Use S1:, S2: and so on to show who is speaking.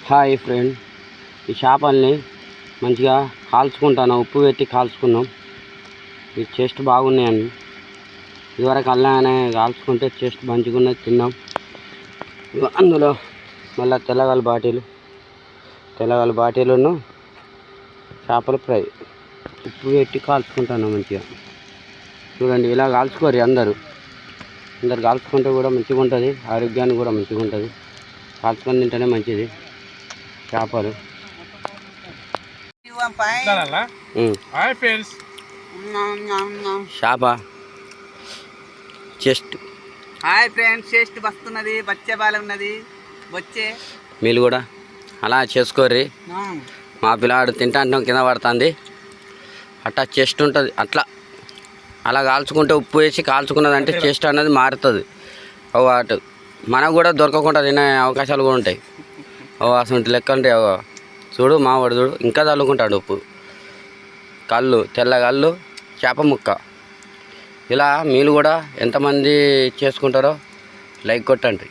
S1: Hi friend, ఈ చేపల్ని మంచిగా కాల్చుకుంటాను. ఉప్పు పెట్టి కాల్చుకున్నాం. ఈ టేస్ట్ బాగున్నాయని ఇదివరకు అల్లానే కాల్చుకుంటే టేస్ట్ మంచిగా ఉన్నది, తిన్నాం. అందులో మళ్ళీ తెల్లగల బాటిల్ను చేపల ఫ్రై ఉప్పు పెట్టి కాల్చుకుంటాను మంచిగా. చూడండి, ఇలా కాల్చుకోరు అందరూ కాల్చుకుంటే కూడా మంచిగా ఉంటుంది, ఆరోగ్యానికి కూడా మంచిగా ఉంటుంది. కాల్చుకొని తింటేనే మంచిది చేపలు. చేప చెస్ట్.
S2: హాయ్ ఫ్రెండ్స్, చెస్ట్ వస్తున్నది, బచ్చే బాల ఉన్నది, వచ్చే
S1: మీరు కూడా అలా చేసుకోర్రి. మా పిల్లాడు తింటా అంటాం కింద పడుతుంది. అట్లా చెస్ట్ ఉంటుంది. అలా కాల్చుకుంటే ఉప్పు వేసి కాల్చుకున్నదంటే చెస్ట్ అనేది మారుతుంది. అటు మనకు కూడా దొరకకుండా తినే అవకాశాలు కూడా ఉంటాయి. అసలు లెక్క ఉంటాయి. చూడు మావాడు, చూడు ఇంకా చల్లుకుంటాడు ఉప్పు. తెల్ల కళ్ళు, చేప ముక్క. ఇలా మీరు కూడా ఎంతమంది చేసుకుంటారో లైక్ కొట్టండి.